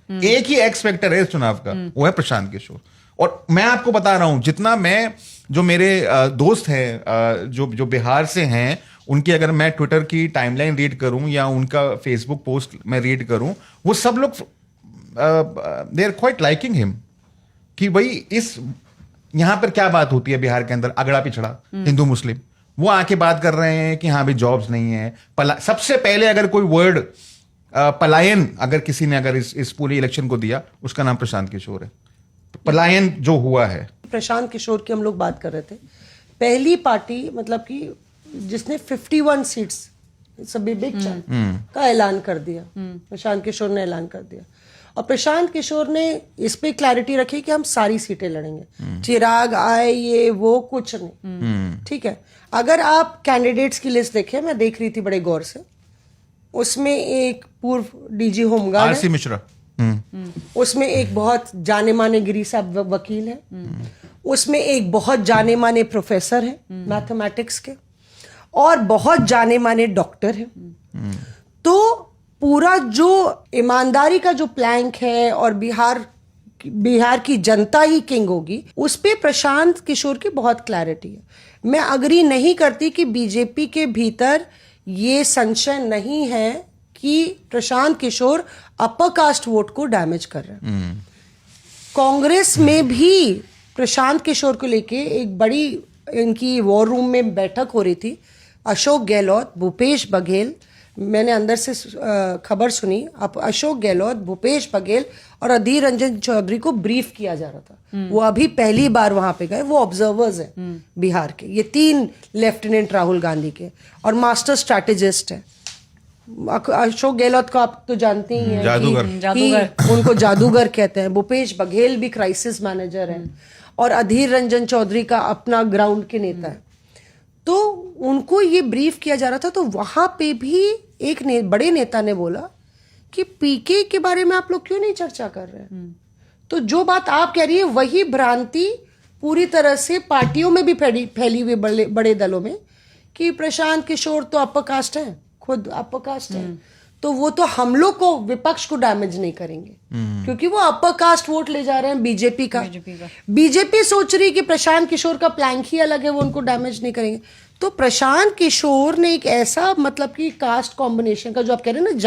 एक ही x factor है इस चुनाव का, वो है प्रशांत किशोर। और मैं आपको बता रहा हूं, जितना मैं, जो मेरे दोस्त हैं जो बिहार से हैं, उनकी अगर मैं ट्विटर की टाइमलाइन रीड करूं या उनका फेसबुक पोस्ट मैं रीड करूं, वो सब लोग they are quite liking him, कि भाई इस यहां पर क्या बात होती है बिहार के अंदर, अगड़ा पिछड़ा हिंदू मुस्लिम, वो आके बात कर रहे हैं कि हाँ भाई जॉब्स नहीं है। सबसे पहले अगर कोई वर्ड पलायन अगर किसी ने अगर इस पूरे इलेक्शन को दिया, उसका नाम प्रशांत किशोर है। पलायन जो हुआ है, प्रशांत किशोर की हम लोग बात कर रहे थे, पहली पार्टी मतलब कि जिसने 51 सीट्स बिग चंक का ऐलान कर दिया, प्रशांत किशोर ने ऐलान कर दिया। और प्रशांत किशोर ने इस पे क्लैरिटी रखी कि हम सारी सीटें लड़ेंगे, चिराग आए ये वो कुछ नहीं, ठीक है। अगर आप कैंडिडेट्स की लिस्ट देखें, मैं देख रही थी बड़े गौर से, उसमें एक पूर्व डीजी होमगार्ड आरसी मिश्रा, उसमें एक बहुत जाने माने गिरी साहब वकील है, उसमें एक बहुत जाने माने प्रोफेसर है मैथमेटिक्स के, और बहुत जाने माने डॉक्टर है। तो पूरा जो ईमानदारी का जो प्लैंक है और बिहार की जनता ही किंग होगी, उस पे प्रशांत किशोर की बहुत क्लैरिटी है। मैं अग्री नहीं करती कि बीजेपी के भीतर ये संशय नहीं है कि Prashant Kishor upper caste vote को डैमेज कर रहे हैं। कांग्रेस में भी प्रशांत किशोर को लेके एक बड़ी इनकी वॉर रूम में बैठक हो रही थी। अशोक गहलोत, भूपेश बघेल, मैंने अंदर से खबर सुनी, अब अशोक गहलोत, भूपेश बघेल और अधीर रंजन चौधरी को ब्रीफ किया जा रहा था। वो अभी पहली बार वहां पे गए, वो ऑब्जर्वर्स हैं बिहार के, ये 3 लेफ्टिनेंट राहुल गांधी के, और मास्टर स्ट्रैटेजिस्ट है। अशोक गहलोत को आप तो जानते ही हैं, जादूगर। उनको जादूगर कहते हैं। भूपेश बघेल भी क्राइसिस मैनेजर है, और अधीर रंजन चौधरी का अपना ग्राउंड के नेता है। तो उनको ये ब्रीफ किया जा रहा था, तो वहां पे भी एक बड़े नेता ने बोला कि पीके के बारे में आप लोग क्यों नहीं चर्चा कर रहे हैं। तो जो बात आप कह रही है वही भ्रांति पूरी तरह से पार्टियों में भी फैली हुई बड़े दलों में, कि प्रशांत किशोर तो अपर कास्ट है, खुद अपर कास्ट है, तो वो तो हम लोग को, विपक्ष को डैमेज नहीं करेंगे, क्योंकि वो अपर कास्ट वोट ले जा रहे हैं बीजेपी का। बीजेपी सोच रही कि प्रशांत किशोर का प्लैंक ही अलग है, वो उनको डैमेज नहीं करेंगे। तो प्रशांत किशोर ने एक ऐसा, मतलब कि कास्ट कॉम्बिनेशन का, जो आप कह रहे हैं ना,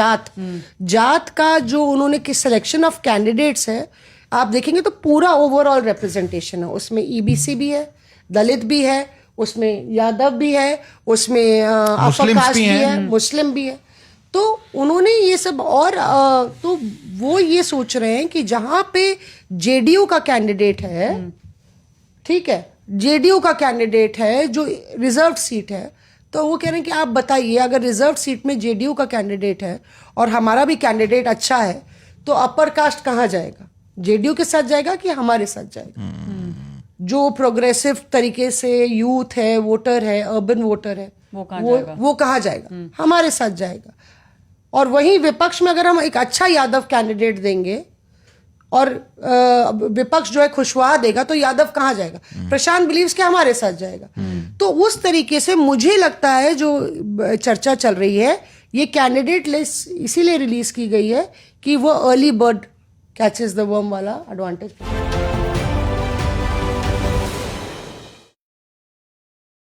जात का जो उन्होंने किस सिलेक्शन ऑफ कैंडिडेट्स है, आप देखेंगे तो पूरा ओवरऑल रिप्रेजेंटेशन है। उसमें ईबीसी भी है, दलित भी है, उसमें यादव भी है, उसमें अपर कास्ट भी है, मुस्लिम भी है। तो उन्होंने ये सब, और तो वो ये सोच रहे हैं कि जहां पे जेडीयू का कैंडिडेट है, ठीक है, जेडीयू का कैंडिडेट है जो रिजर्व सीट है, तो वो कह रहे हैं कि आप बताइए, अगर रिजर्व सीट में जेडीयू का कैंडिडेट है और हमारा भी कैंडिडेट अच्छा है, तो अपर कास्ट कहाँ जाएगा? जेडीयू के साथ जाएगा कि हमारे साथ जाएगा? जो प्रोग्रेसिव तरीके से यूथ है, वोटर है, अर्बन वोटर है, वो कहाँ जाएगा? हमारे साथ जाएगा। और वहीं विपक्ष में अगर हम एक अच्छा यादव कैंडिडेट देंगे और विपक्ष जो है खुशवा देगा, तो यादव कहाँ जाएगा? प्रशांत बिलीव्स के हमारे साथ जाएगा। तो उस तरीके से मुझे लगता है जो चर्चा चल रही है, ये कैंडिडेट लिस्ट इसीलिए रिलीज की गई है कि वो early bird catches the worm वाला एडवांटेज।